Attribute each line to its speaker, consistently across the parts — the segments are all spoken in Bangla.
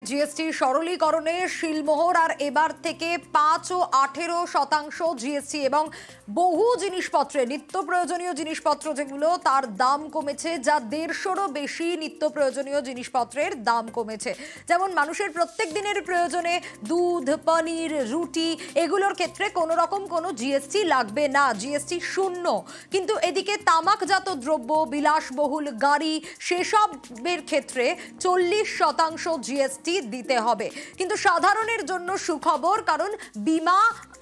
Speaker 1: জিএসটি সরলীকরণে শিলমোহর আর এবার থেকে ৫ ও ১৮% জিএসটি এবং বহু জিনিসপত্রে নিত্য প্রয়োজনীয় জিনিসপত্র যেগুলো তার দাম কমেছে, যা ১৫০রও বেশি নিত্য প্রয়োজনীয় জিনিসপত্রের দাম কমেছে। যেমন মানুষের প্রত্যেক দিনের প্রয়োজনে দুধ, পনির, রুটি এগুলোর ক্ষেত্রে কোনো রকম কোনো জিএসটি লাগবে না, জিএসটি শূন্য। কিন্তু এদিকে তামাকজাত দ্রব্য, বিলাসবহুল গাড়ি সেসবের ক্ষেত্রে ৪০% জিএসটি দিতে হবে। কিন্তু সাধারণের জন্য সুখবর, কারণ বীমা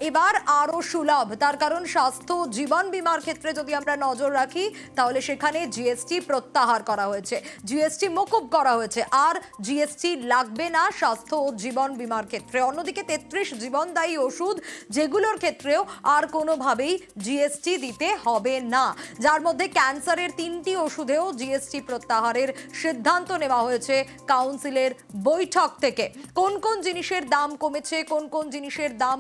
Speaker 1: এবার আরো সুলভ। তার কারণ স্বাস্থ্য জীবন বীমার ক্ষেত্রে যদি আমরা নজর রাখি তাহলে সেখানে জিএসটি প্রত্যাহার করা হয়েছে, জিএসটি মকুব করা হয়েছে, আর জিএসটি লাগবে না স্বাস্থ্য ও জীবন বীমার ক্ষেত্রে। অন্যদিকে ৩৩ জীবনদায়ী ওষুধ যেগুলোর ক্ষেত্রেও আর কোনোভাবেই জিএসটি দিতে হবে না, যার মধ্যে ক্যান্সারের ৩টি ওষুধেও জিএসটি প্রত্যাহারের সিদ্ধান্ত নেওয়া হয়েছে কাউন্সিলের বৈঠক থেকে। কোন কোন জিনিসের দাম কমেছে, কোন কোন জিনিসের দাম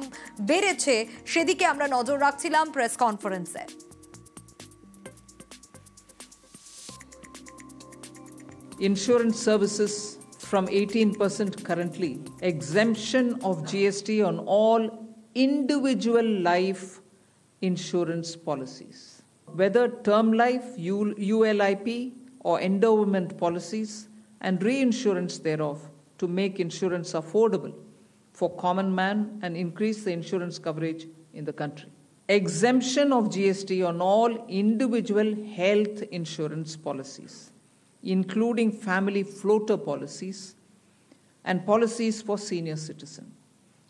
Speaker 1: বেড়েছে সেদিকে আমরা নজর রাখছিলাম প্রেস কনফারেন্সে।
Speaker 2: Insurance services from 18% currently, exemption of GST on all individual life insurance policies, whether term life, ULIP or endowment policies, and reinsurance thereof, to make insurance affordable for common man and increase the insurance coverage in the country. Exemption of GST on all individual health insurance policies, including family floater policies and policies for senior citizens,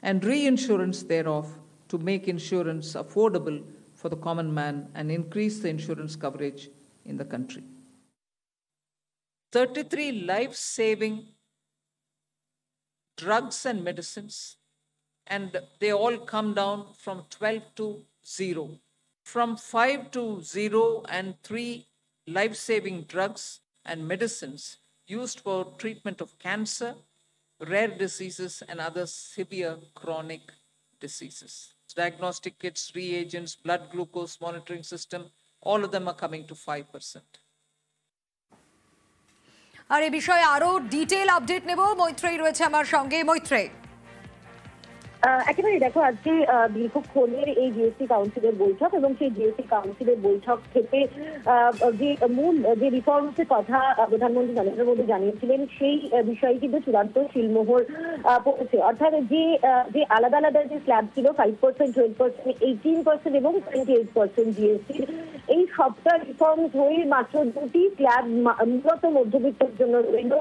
Speaker 2: and reinsurance thereof to make insurance affordable for the common man and increase the insurance coverage in the country. 33 life-saving drugs and medicines, and they all come down from 12 to 0. From 5 to 0 and 3 life-saving drugs and medicines used for treatment of cancer, rare diseases, and other severe chronic diseases. Diagnostic kits, reagents, blood glucose monitoring system, all of them are coming to 5%.
Speaker 1: আর এই বিষয়ে আরো ডিটেইল আপডেট নেব, মৈত্রেয়ী রয়েছে আমার সঙ্গে। মৈত্রেয়ী,
Speaker 3: একেবারে দেখো, আজকে দীর্ঘক্ষণের এই জিএসটি কাউন্সিলের বৈঠক, এবং সেই জিএসটি কাউন্সিলের বৈঠক থেকে যে মূল যে রিফর্মসের কথা প্রধানমন্ত্রী নরেন্দ্র মোদী জানিয়েছিলেন সেই বিষয়ে কিন্তু চূড়ান্ত শিলমোহর পড়েছে। অর্থাৎ যে আলাদা আলাদা যে স্ল্যাব ছিল 5%, 12%, 18% এবং 28% জিএসটির, এই সবটা রিফর্মস হয়ে মাত্র দুটি স্ল্যাব মূলত মধ্যবিত্তের জন্য রইল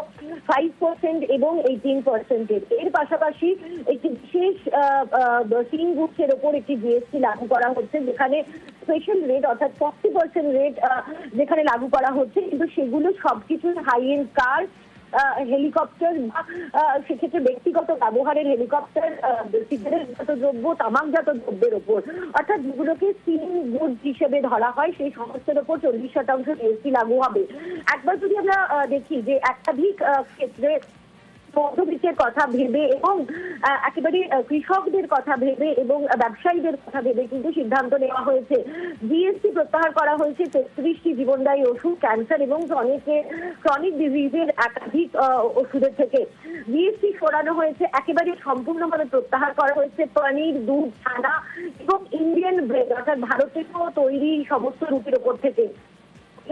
Speaker 3: 5% এবং 18%। এর পাশাপাশি একটি বিশেষ 3 গুচ্ছের ওপর একটি জিএসটি লাগু করা হচ্ছে, যেখানে স্পেশাল রেট অর্থাৎ 40% রেট যেখানে লাগু করা হচ্ছে, কিন্তু সেগুলো সবকিছু হাই এন্ড কার, হেলিকপ্টার বা সেক্ষেত্রে ব্যক্তিগত ব্যবহারের হেলিকপ্টার, সিগারেটজাত দ্রব্য, তামাকজাত দ্রব্যের ওপর, অর্থাৎ যেগুলোকে সিলিং গুডস হিসেবে ধরা হয় সেই সমস্তের ওপর 40% জিএসটি লাগু হবে। একবার যদি আমরা দেখি যে একাধিক ক্ষেত্রে মধ্যবিত্তের কথা ভেবে এবং একেবারে কৃষকদের কথা ভেবে এবং ব্যবসায়ীদের কথা ভেবে কিন্তু সিদ্ধান্ত নেওয়া হয়েছে। জিএসটি প্রত্যাহার করা হয়েছে ৩৩টি জীবনদায়ী ওষুধ, ক্যান্সার এবং ক্রনিক ডিজিজের একাধিক ওষুধের থেকে। জিএসটি সরানো হয়েছে, একেবারে সম্পূর্ণভাবে প্রত্যাহার করা হয়েছে পনির, দুধ, ছানা এবং ইন্ডিয়ান ব্রেড অর্থাৎ ভারতীয় তৈরি সমস্ত রুটির ওপর থেকে।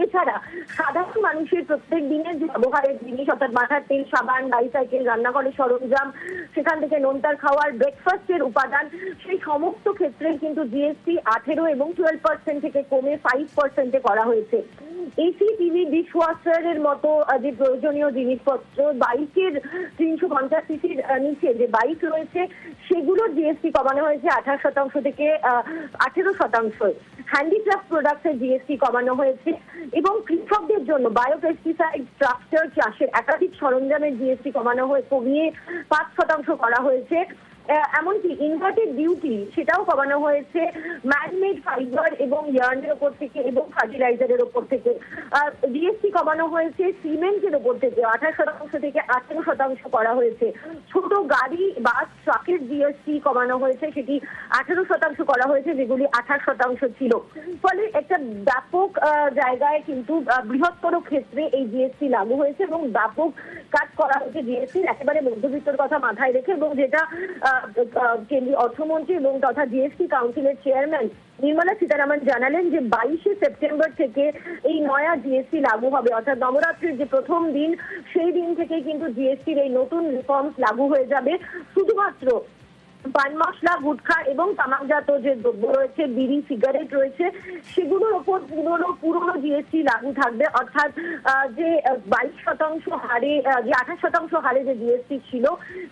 Speaker 3: এছাড়া সাধারণ মানুষের প্রত্যেক দিনের যে ব্যবহারের জিনিস অর্থাৎ মাথার তেল, সাবান, বাইসাইকেল, রান্নাঘরের সরঞ্জাম, সেখান থেকে নোনতার খাওয়ার, ব্রেকফাস্টের উপাদান, সেই সমস্ত ক্ষেত্রে কিন্তু জিএসটি 18 এবং 12% থেকে কমে 5% করা হয়েছে। এসি, টিভি, ডিশওয়াশারের মতো যে প্রয়োজনীয় জিনিসপত্র, বাইকের 350 সিসির নিচে যে বাইক রয়েছে সেগুলোর জিএসটি কমানো হয়েছে 18% থেকে 18%। হ্যান্ডিক্রাফট প্রোডাক্টসের জিএসটি কমানো হয়েছে, এবং কৃষকদের জন্য বায়োপেস্টিসাইড, ট্রাক্টর, চাষের একাধিক সরঞ্জামের জিএসটি কমিয়ে 5% করা হয়েছে। এমনকি ইনভার্টেড ডিউটি সেটাও কমানো হয়েছে ম্যানমেড ফাইবার এবং ইয়ার্নের ওপর থেকে এবং ফার্টিলাইজারের ওপর থেকে। জিএসটি কমানো হয়েছে সিমেন্টের ওপর থেকে 28% থেকে 18% করা হয়েছে। ছোট গাড়ি বাস ট্রাকের জিএসটি কমানো হয়েছে, সেটি 18% করা হয়েছে, যেগুলি 28% ছিল। ফলে একটা ব্যাপক জায়গায় কিন্তু বৃহত্তর ক্ষেত্রে এই জিএসটি লাগু হয়েছে এবং ব্যাপক কাজ করা হয়েছে জিএসটির একেবারে মধ্যবিত্তর কথা মাথায় রেখে, এবং যেটা কেন্দ্রীয় অর্থমন্ত্রী এবং তথা জিএসটি কাউন্সিলের চেয়ারম্যান নির্মলা সীতারামন জানালেন যে 22শে সেপ্টেম্বর থেকে এই নয়া জিএসটি লাগু হবে, অর্থাৎ নবরাত্রির যে প্রথম দিন সেই দিন থেকেই কিন্তু জিএসটির এই নতুন রিফর্মস লাগু হয়ে যাবে। শুধুমাত্র পান মশলা, গুটখা এবং তামাকজাত যে দ্রব্য রয়েছে, বিড়ি, সিগারেট রয়েছে, সেগুলোর ওপর পুরনো জিএসটি লাগু থাকবে। অর্থাৎ যে 22% হারে, যে 28% হারে যে জিএসটি ছিল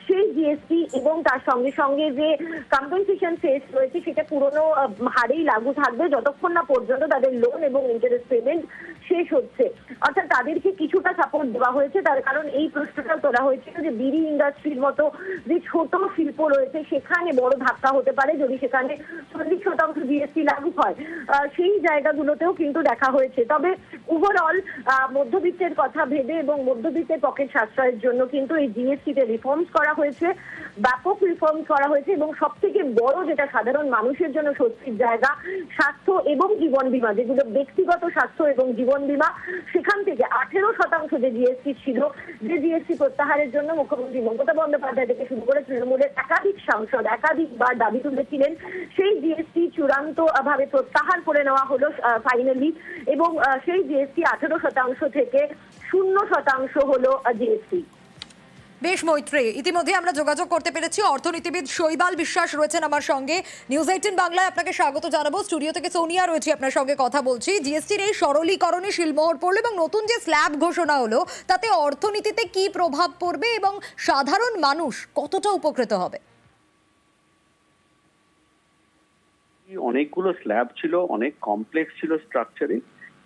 Speaker 3: সেই জিএসটি এবং তার সঙ্গে সঙ্গে যে কম্পেনসেশন সেস রয়েছে সেটা পুরনো হারেই লাগু থাকবে যতক্ষণ না পর্যন্ত তাদের লোন এবং ইন্টারেস্ট পেমেন্ট শেষ হচ্ছে। অর্থাৎ তাদেরকে কিছুটা সাপোর্ট দেওয়া হয়েছে, তার কারণ এই প্রশ্নটা তোলা হয়েছিল যে বিড়ি ইন্ডাস্ট্রির মতো যে ছোট শিল্প রয়েছে সেখানে বড় ধাক্কা হতে পারে যদি সেখানে 40% জিএসটি লাগু হয়। সেই জায়গাগুলোতেও কিন্তু দেখা হয়েছে। তবে ওভারঅল মধ্যবিত্তের কথা ভেবে এবং মধ্যবিত্তের পকেট সাশ্রয়ের জন্য কিন্তু এই জিএসটিতে রিফর্মস করা হয়েছে, ব্যাপক রিফর্মস করা হয়েছে, এবং সব থেকে বড় যেটা সাধারণ মানুষের জন্য স্বস্তির জায়গা, স্বাস্থ্য এবং জীবন বীমা, যেগুলো ব্যক্তিগত স্বাস্থ্য এবং জীবন বীমা, সেখান থেকে 18% যে জিএসটি ছিল, যে জিএসটি প্রত্যাহারের জন্য মুখ্যমন্ত্রী মমতা বন্দ্যোপাধ্যায় থেকে শুরু করে তৃণমূলের একাধিক সাংসদ একাধিকবার দাবি তুলেছিলেন, সেই জিএসটি চূড়ান্ত ভাবে প্রত্যাহার করে নেওয়া হলো ফাইনালি, এবং সেই জিএসটি 18% থেকে 0% হলো জিএসটি।
Speaker 1: বেশ মৈত্রী, ইতিমধ্যে আমরা যোগাযোগ করতে পেরেছি অর্থনীতিবিদ শৈবাল বিশ্বাস রয়েছেন আমার সঙ্গে। নিউজ 18 বাংলায় আপনাকে স্বাগত জানাবো। স্টুডিও থেকে সোনিয়া রয়েছে, আপনার সঙ্গে কথা বলছি। জিএসটির এই সরলীকরণে শিলমোহর পড়লো এবং নতুন যে স্ল্যাব ঘোষণা হলো তাতে অর্থনীতিতে কি প্রভাব পড়বে এবং সাধারণ মানুষ কতটা উপকৃত হবে?
Speaker 4: অনেকগুলো স্ল্যাব ছিল, অনেক কমপ্লেক্স ছিল স্ট্রাকচারে,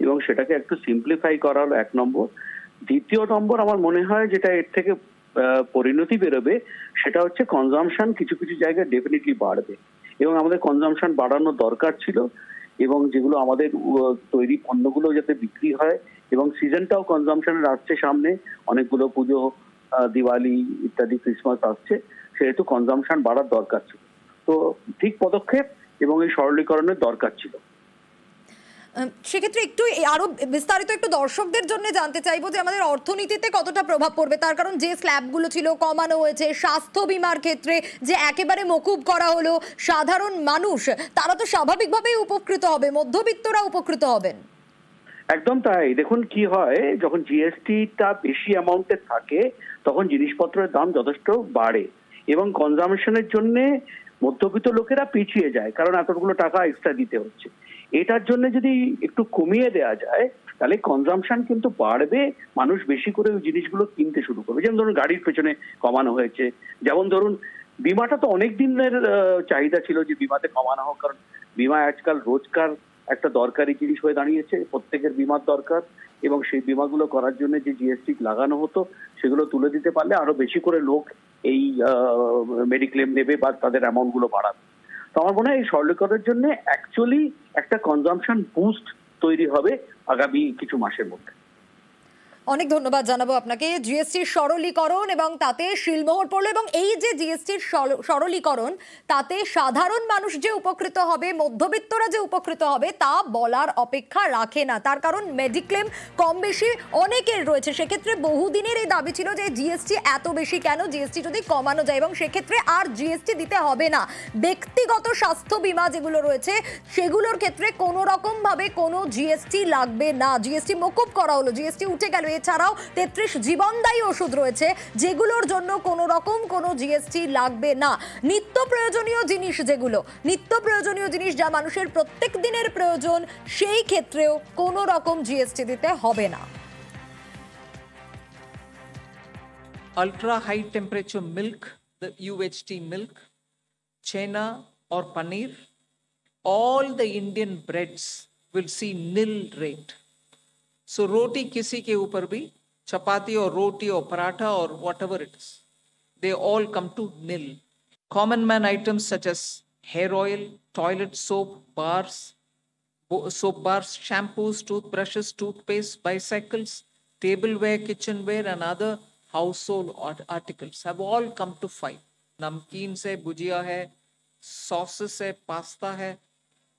Speaker 4: এবং সেটাকে একটু সিম্পলিফাই করা হলো 1 নম্বর। দ্বিতীয় নম্বর আমার মনে হয় যেটা এর থেকে পরিণতি বেরোবে সেটা হচ্ছে কনজাম্পশন কিছু কিছু জায়গায় ডেফিনেটলি বাড়বে, এবং আমাদের কনজাম্পশন বাড়ানো দরকার ছিল, এবং যেগুলো আমাদের তৈরি পণ্যগুলো যাতে বিক্রি হয়, এবং সিজনটাও কনজাম্পশনের আসছে সামনে, অনেকগুলো পুজো, দিওয়ালি ইত্যাদি, ক্রিসমাস আসছে, সেহেতু কনজাম্পশন বাড়ার দরকার ছিল। তো ঠিক পদক্ষেপ এবং এই সরলীকরণের দরকার ছিল।
Speaker 1: সেক্ষেত্রে একটু আরো বিস্তারিত একটু দর্শকদের জন্য জানতে চাইবো যে আমাদের অর্থনীতিতে কতটা প্রভাব পড়বে, তার কারণ যে স্ল্যাবগুলো ছিল কমানো হয়েছে, স্বাস্থ্য বীমার ক্ষেত্রে যে একেবারে মকুব করা হলো, সাধারণ মানুষ তারা তো স্বাভাবিকভাবেই উপকৃত হবে, মধ্যবিত্তরা উপকৃত হবেন।
Speaker 4: একদম তাই। দেখুন কি হয়, যখন জিএসটিটা বেশি অ্যামাউন্টে থাকে তখন জিনিসপত্রের দাম যথেষ্ট বাড়ে, এবং কনজামশনের জন্য মধ্যবিত্ত লোকেরা পিছিয়ে যায়, কারণ এতগুলো টাকা এক্সট্রা দিতে হচ্ছে। এটার জন্য যদি একটু কমিয়ে দেওয়া যায় তাহলে কনজাম্পশন কিন্তু বাড়বে, মানুষ বেশি করে ওই জিনিসগুলো কিনতে শুরু করবে। যেমন ধরুন গাড়ির পেছনে কমানো হয়েছে, যেমন ধরুন বিমাটা তো অনেক দিনের চাহিদা ছিল যে বিমাতে কমানো হোক, কারণ বিমা আজকাল রোজকার একটা দরকারি জিনিস হয়ে দাঁড়িয়েছে, প্রত্যেকের বিমার দরকার, এবং সেই বিমাগুলো করার জন্য যে জিএসটি লাগানো হতো সেগুলো তুলে দিতে পারলে আরো বেশি করে লোক এই মেডিক্লেম নেবে বা তাদের অ্যামাউন্ট গুলো বাড়াবে। তো আমার মনে হয় এই সরলীকরণের জন্য অ্যাকচুয়ালি একটা কনজাম্পশন বুস্ট তৈরি হবে আগামী কিছু মাসের মধ্যে।
Speaker 1: অনেক ধন্যবাদ জানাবো আপনাকে। জিএসটির সরলীকরণ এবং তাতে শিলমোহর পড়লো, এবং এই যে জিএসটির সরলীকরণ তাতে সাধারণ মানুষ যে উপকৃত হবে, মধ্যবিত্তরা যে উপকৃত হবে তা বলার অপেক্ষা রাখে না। তার কারণ মেডিক্লেম কম বেশি অনেকের রয়েছে, সেক্ষেত্রে বহুদিনের এই দাবি ছিল যে জিএসটি এত বেশি কেন, জিএসটি যদি কমানো যায়, এবং সেক্ষেত্রে আর জিএসটি দিতে হবে না। ব্যক্তিগত স্বাস্থ্য বীমা যেগুলো রয়েছে সেগুলোর ক্ষেত্রে কোনো রকম ভাবে কোনো জিএসটি লাগবে না, জিএসটি মকুব করা হলো, জিএসটি উঠে গেল। এছাড়াও 33 জীবনদায়ী ওষুধ রয়েছে যেগুলোর জন্য কোনো রকম কোনো জিএসটি লাগবে না। নিত্য প্রয়োজনীয় জিনিস, যেগুলো নিত্য প্রয়োজনীয় জিনিস যা মানুষের প্রত্যেক দিনের প্রয়োজন, সেই ক্ষেত্রেও কোনো রকম জিএসটি দিতে হবে না।
Speaker 2: Ultra high temperature milk, the UHT milk, chena or paneer, all the Indian breads will see nil rate. So roti kisi ke upar bhi, chapati or roti or paratha or whatever it is, they all come to nil. Common man items such as hair oil, toilet soap, soap bars, shampoos, toothbrushes, toothpaste, bicycles, tableware, kitchenware, and other household articles have all come to 5. Namkeen hai, bhujia hai, sauces hai, pasta hai,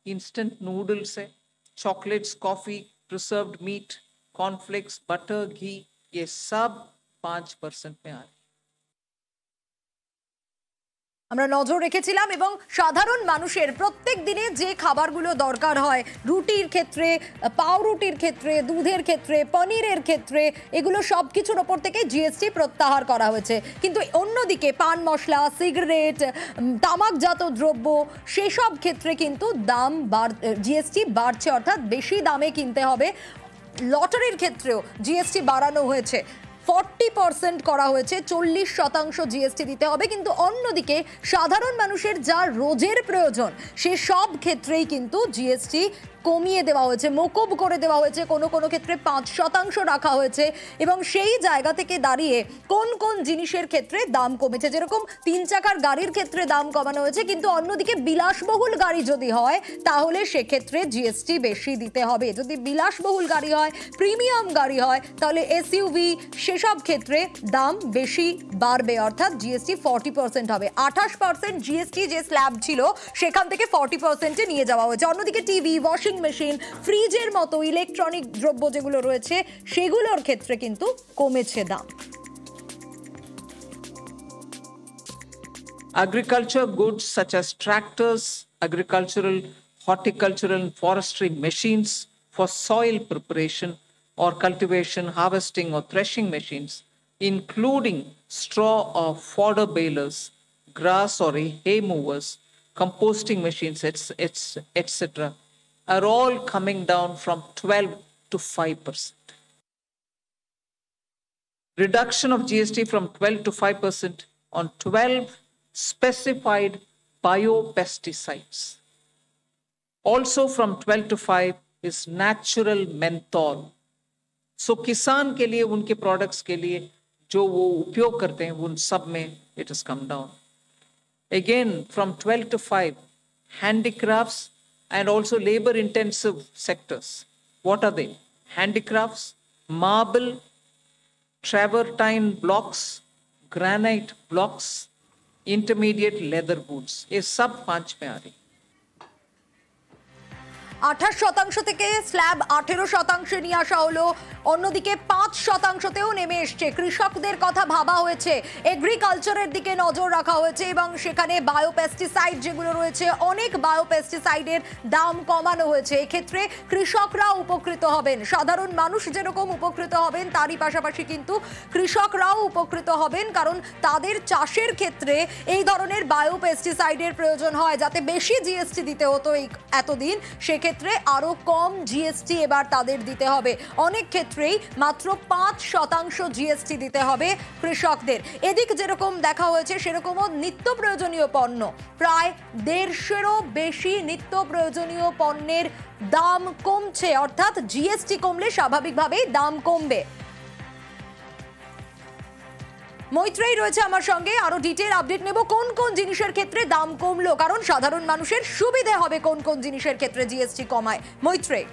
Speaker 2: instant noodles hai, chocolates, coffee, preserved meat, cornflakes, butter, ghee, ये सब 5% में आ रहे।
Speaker 1: আমরা নজর রেখেছিলাম এবং সাধারণ মানুষের প্রত্যেক দিনে যে খাবারগুলো দরকার হয়, রুটির ক্ষেত্রে, পাউরুটির ক্ষেত্রে, দুধের ক্ষেত্রে, পনিরের ক্ষেত্রে, এগুলো সব কিছুর ওপর থেকে জিএসটি প্রত্যাহার করা হয়েছে। কিন্তু অন্যদিকে পান মশলা, সিগারেট, তামাকজাত দ্রব্য সেসব ক্ষেত্রে কিন্তু দাম জিএসটি বাড়ছে, অর্থাৎ বেশি দামে কিনতে হবে। লটারির ক্ষেত্রেও জিএসটি বাড়ানো হয়েছে, 40% করা হয়েছে, 40% জিএসটি দিতে হবে। কিন্তু অন্যদিকে সাধারণ মানুষের যা রোজের প্রয়োজন সে সব ক্ষেত্রেই কিন্তু জিএসটি কমিয়ে দেওয়া হয়েছে, মকুব করে দেওয়া হয়েছে, কোনো কোনো ক্ষেত্রে 5% রাখা হয়েছে। এবং সেই জায়গা থেকে দাঁড়িয়ে কোন কোন জিনিসের ক্ষেত্রে দাম কমেছে, যেরকম 3 চাকার গাড়ির ক্ষেত্রে দাম কমানো হয়েছে, কিন্তু অন্যদিকে বিলাসবহুল গাড়ি যদি হয় তাহলে সেক্ষেত্রে জিএসটি বেশি দিতে হবে। যদি বিলাসবহুল গাড়ি হয়, প্রিমিয়াম গাড়ি হয়, তাহলে এসইউভি সেসব ক্ষেত্রে দাম বেশি বাড়বে, অর্থাৎ জিএসটি 40% হবে। 28% জিএসটি যে স্ল্যাব ছিল সেখান থেকে 40%-এ নিয়ে যাওয়া হয়েছে। অন্যদিকে টিভি, ওয়াশিং মেশিন, ফ্রিজের মতো ইলেকট্রনিক দ্রব্য যেগুলো রয়েছে সেগুলোর ক্ষেত্রে কিন্তু কমেছে দাম।
Speaker 2: Agriculture goods such as tractors, agricultural, horticultural and forestry machines for soil preparation or cultivation, harvesting or threshing machines, including straw or fodder balers, grass or hay movers, composting machines, etc., are all coming down from 12 to 5%. Reduction of GST from 12 to 5% on 12 specified biopesticides. Also from 12 to 5 is natural menthol. So किसान के लिए, उनके products के लिए जो वो उपयोग करते हैं उन सब में it has come down. Again from 12 to 5, handicrafts and also labor intensive sectors. What are they? Handicrafts, marble, travertine blocks, granite blocks, intermediate leather goods. ये सब 5 में आ रही।
Speaker 1: 28% থেকে স্ল্যাব 18% নিয়ে আসা হলো। অন্যদিকে 5%তেও নেমে এসছে। কৃষকদের কথা ভাবা হয়েছে, এগ্রিকালচারের দিকে নজর রাখা হয়েছে এবং সেখানে বায়োপেস্টিসাইড যেগুলো রয়েছে, অনেক বায়োপেস্টিসাইডের দাম কমানো হয়েছে। এক্ষেত্রে কৃষকরা উপকৃত হবেন, সাধারণ মানুষ যেরকম উপকৃত হবেন তারই পাশাপাশি কিন্তু কৃষকরাও উপকৃত হবেন, কারণ তাদের চাষের ক্ষেত্রে এই ধরনের বায়োপেস্টিসাইডের প্রয়োজন হয়। যাতে বেশি জিএসটি দিতে হতো এতদিন, সেক্ষেত্রে আরো কম জিএসটি এবার তাদের দিতে হবে। অনেক ক্ষেত্রেই মাত্র 5% জিএসটি দিতে হবে কৃষকদের। এদিক যেরকম দেখা হয়েছে সেরকমও নিত্য প্রয়োজনীয় পণ্য, প্রায় 150-এরও বেশি নিত্য প্রয়োজনীয় পণ্যের দাম কমছে, অর্থাৎ জিএসটি কমলে স্বাভাবিকভাবেই দাম কমবে। মৈত্রেয়ী রয়েছে আমার সঙ্গে, আরো ডিটেইল আপডেট নেব কোন কোন জিনিসের ক্ষেত্রে দাম কমলো, কারণ সাধারণ মানুষের সুবিধে হবে কোন কোন জিনিসের ক্ষেত্রে জিএসটি কমায়। মৈত্রেয়ী,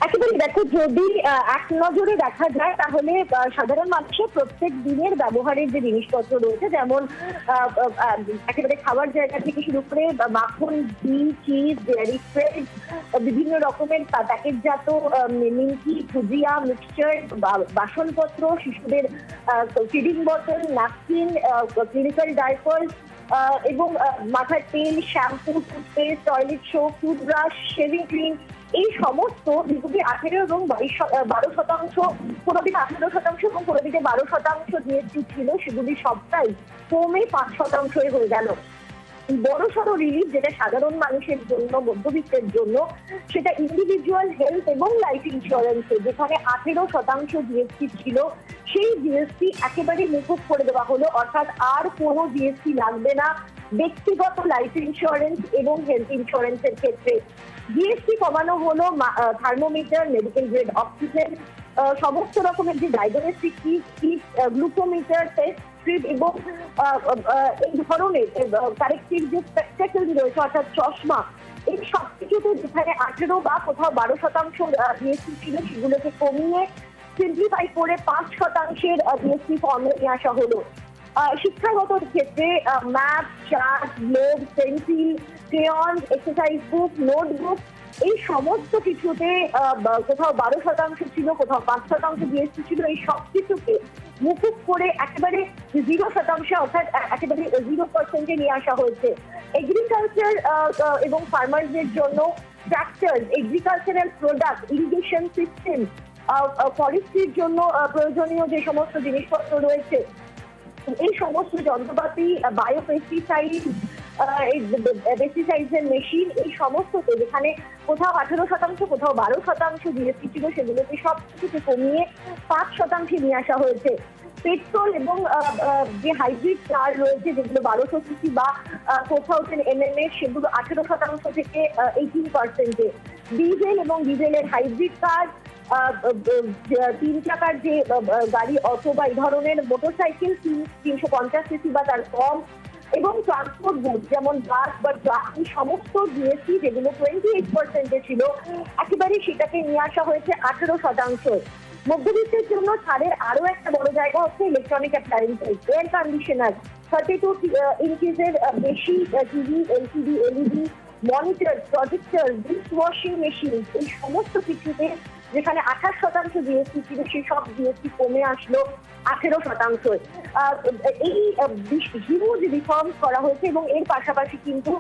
Speaker 3: একেবারে দেখো, যদি এক নজরে দেখা যায় তাহলে সাধারণ মানুষের প্রত্যেক দিনের ব্যবহারের যে জিনিসপত্র রয়েছে, যেমন একেবারে খাওয়ার জায়গা থেকে শুরু করে মাখন, ঘি, চিজ, ডেয়ারি ফ্রেড, বিভিন্ন রকমের প্যাকেটজাত নিমকি, ভুজিয়া, মিক্সচার, বাসনপত্র, শিশুদের ফিডিং বোতল, ন্যাপকিন, ক্লিনিক্যাল ডাইপার এবং মাথার তেল, shampoo, toothpaste, toilet soap, toothbrush, shaving cream, এই সমস্ত যেগুলি 18 এবং 12%, কোনো দিকে 18% এবং কোনো দিকে 12% জিএসটি ছিল, সেগুলি সবটাই কমে 5% হয়ে গেল। বড় সড়ো রিলিফ যেটা সাধারণ মানুষের জন্য, মধ্যবিত্তের জন্য, সেটা ইন্ডিভিজুয়াল হেলথ এবং লাইফ ইন্স্যুরেন্সে, যেখানে 18% জিএসটি ছিল, সেই জিএসটি একেবারে মুকুব করে দেওয়া হলো, অর্থাৎ আর কোনো জিএসটি লাগবে না ব্যক্তিগত লাইফ ইন্স্যুরেন্স এবং হেলথ ইন্স্যুরেন্সের ক্ষেত্রে। জিএসটি কমানো হলো থার্মোমিটার, মেডিকেল গ্রেড অক্সিজেন, সমস্ত রকমের যে diagnostic kit, glucometer test, corrective এবং এই ধরনের কারেক্টিভ যে স্পেকটেকল রয়েছে অর্থাৎ চশমা, এই সবকিছুতে যেখানে 18 বা কোথাও 12% জিএসটি ছিল সেগুলোকে কমিয়ে সিম্পলিফাই করে 5% জিএসটি ফর্মে নিয়ে আসা হলো। শিক্ষাগত ক্ষেত্রে map, chart, globe, pencil, crayon, exercise বুক, নোটবুক এই সমস্ত কিছুতে কোথাও 12% ছিল, কোথাও 5% জিএসটি ছিল। এই সব কিছুকে মুকুব করে একেবারে 0% অর্থাৎ একেবারে 0% নিয়ে আসা হয়েছে। এগ্রিকালচার এবং ফার্মারদের জন্য tractor, agricultural product, irrigation system, ফরেস্ট্রির জন্য প্রয়োজনীয় যে সমস্ত জিনিসপত্র রয়েছে, এই সমস্ত যন্ত্রপাতি, বায়োপেস্টিসাইড, পেস্টিসাইডের মেশিন, এই সমস্ততে যেখানে কোথাও 18%, কোথাও 12% জিএসটি ছিল সেগুলোকে সব কিছুকে কমিয়ে 5% নিয়ে আসা হয়েছে। পেট্রোল এবং যে হাইব্রিড কার রয়েছে যেগুলো 1200 সিসি বা 4000 mAh সেগুলো 18% থেকে 18%। ডিজেল এবং ডিজেলের হাইব্রিড কার, 3 চাকার যে গাড়ি অথবা এই ধরনের মোটরসাইকেল 350 সিসি বা তার কম, এবং ট্রান্সপোর্ট গুড যেমন বাস বা ট্রাক, এই সমস্ত জিএসটি যেগুলো 28% ছিল একেবারে সেটাকে নিয়ে আসা হয়েছে 18%। মধ্যবিত্তের জন্য ছাড়ের আরো একটা বড় জায়গা হচ্ছে ইলেকট্রনিক অ্যাপ্লায়েন্সেস, এয়ার কন্ডিশনার, 32 ইঞ্চিজের বেশি TV, LCD, LED, monitor, projector, dish washing machine, এই সমস্ত কিছুতে যেখানে 28% জিএসটি ছিল সেই সব জিএসটি কমে আসলো 18%। এই হিউজ রিফর্ম করা হয়েছে এবং এর পাশাপাশি কিন্তু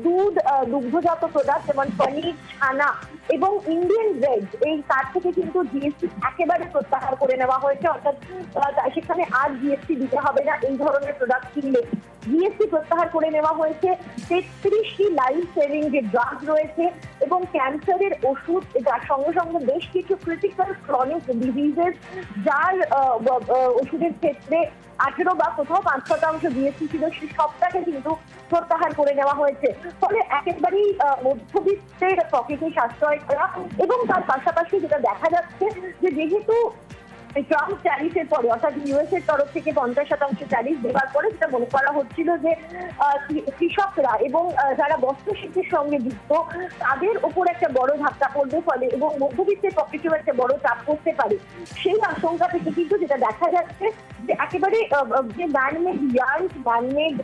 Speaker 3: দুধ, দুগ্ধজাত প্রোডাক্ট যেমন পনির, ছানা এবং ইন্ডিয়ান ব্রেড, এই তার থেকে কিন্তু জিএসটি একেবারে প্রত্যাহার করে নেওয়া হয়েছে, অর্থাৎ সেখানে আর জিএসটি দিতে হবে না। এই ধরনের প্রোডাক্ট কিনলে জিএসটি প্রত্যাহার করে নেওয়া হয়েছে। 33টি লাইফ সেভিং যে ড্রাগ রয়েছে এবং ক্যান্সারের ওষুধ, যার সঙ্গে সঙ্গে বেশ কিছু ক্রিটিক্যাল ক্রনিক ডিজিজেস যার ওষুধের ক্ষেত্রে 18 বা কোথাও 5% জিএসটি ছিল, সেই সবটাকে কিন্তু প্রত্যাহার করে নেওয়া হয়েছে। ফলে একেবারেই মধ্যবিত্তের পকেটে সাশ্রয় করা, এবং তার পাশাপাশি যেটা দেখা যাচ্ছে যে যেহেতু ট্রাম্প ট্যারিফের পরে অর্থাৎ ইউএস এর তরফ থেকে 50% ট্যারিফ দেওয়ার পরে যেটা মনে করা হচ্ছিল যে কৃষকরা এবং যারা বস্ত্রশিল্পের সঙ্গে যুক্ত তাদের উপর একটা বড় ধাক্কা পড়বে, ফলে এবং মধ্যবিত্তের পকেটেও একটা বড় চাপ পড়তে পারে। সেই আশঙ্কা থেকে কিন্তু যেটা দেখা যাচ্ছে যে একেবারে যে ম্যানমেড ইয়ার্ন, ম্যানমেড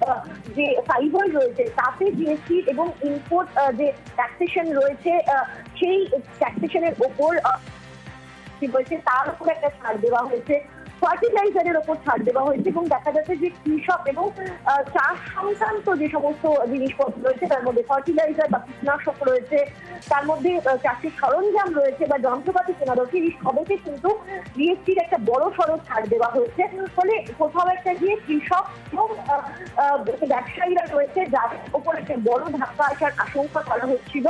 Speaker 3: যে ফাইবার রয়েছে তাতে জিএসটি এবং ইম্পোর্ট যে ট্যাক্সেশন রয়েছে সেই ট্যাক্সেশনের ওপর তার উপর একটা ছাড় দেওয়া হয়েছে, ফার্টিলাইজারের ওপর ছাড় দেওয়া হয়েছে, এবং দেখা যাচ্ছে যে কৃষক এবং চাষ সংক্রান্ত যে সমস্ত জিনিসপত্র রয়েছে তার মধ্যে ফার্টিলাইজার বা কীটনাশক রয়েছে, তার মধ্যে চাষের সরঞ্জাম রয়েছে বা যন্ত্রপাতি কেনা রয়েছে, এই সবকে কিন্তু জিএসটির একটা বড় সড়ো ছাড় দেওয়া হয়েছে। ফলে কোথাও একটা গিয়ে কৃষক এবং ব্যবসায়ীরা রয়েছে যার উপর একটা বড় ধাক্কা আসার আশঙ্কা করা হচ্ছিল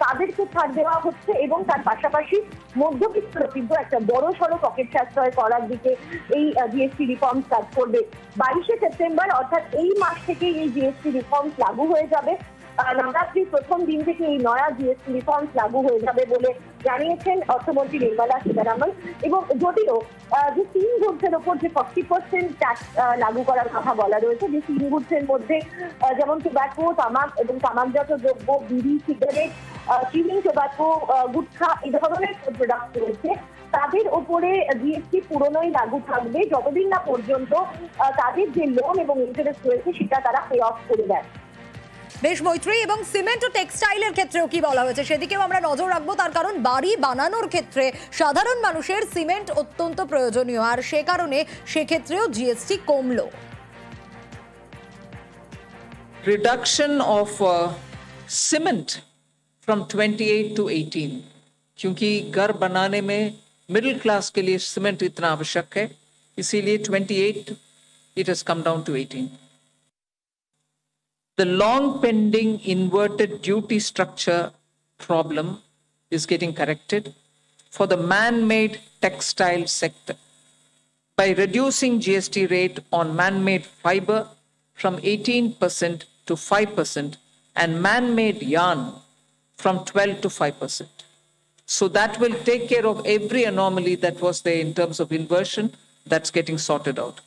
Speaker 3: তাদেরকে ছাড় দেওয়া হচ্ছে, এবং তার পাশাপাশি মধ্যবিত্তরা কিন্তু একটা বড় সড়ো পকেট সাশ্রয় করার দিকে এই জিএসটি রিফর্ম স্টার্ট করবে। 22শে সেপ্টেম্বর অর্থাৎ এই মাস থেকে এই জিএসটি রিফর্ম লাগু হয়ে যাবে। নবরাত্রির প্রথম দিন থেকে এই নয়া জিএসটি রিফর্ম লাগু হয়ে যাবে বলে জানিয়েছেন অর্থমন্ত্রী নির্মলা সীতারামন। এবং যদিও যে 3 গুডসের ওপর যে 40% ট্যাক্স লাগু করার কথা বলা রয়েছে, যে 3 গুডসের মধ্যে যেমন টোব্যাকো, তামাক এবং তামাকজাত দ্রব্য, বিড়ি, সিগারেট, চিউইং টোব্যাকো, গুটখা এই ধরনের প্রোডাক্ট রয়েছে, তাদের উপরে জিএসটি পুরোনোই লাগু থাকবে যতদিন না পর্যন্ত তাদের যে লোন এবং ইন্টারেস্ট রয়েছে সেটা তারা পে অফ করে দেয়।
Speaker 1: বেশ মৈত্রী, এবং সিমেন্ট ও টেক্সটাইলের ক্ষেত্রেও কি বলা হয়েছে সেদিকেও আমরা নজর রাখবো, তার কারণ বাড়ি বানানোর ক্ষেত্রে সাধারণ মানুষের সিমেন্ট অত্যন্ত প্রয়োজনীয়, আর সে কারণে সেক্ষেত্রেও জিএসটি কমলো।
Speaker 2: Reduction of cement from 28 to 18, क्योंकि घर बनाने में मिडिल क्लास के लिए सीमेंट इतना आवश्यक है, इसीलिए 28 it has come down to 18. The long pending inverted duty structure problem is getting corrected for the man-made textile sector by reducing GST rate on man-made fiber from 18% to 5% and man-made yarn from 12 to 5%. So that will take care of every anomaly that was there in terms of inversion. That's getting sorted out.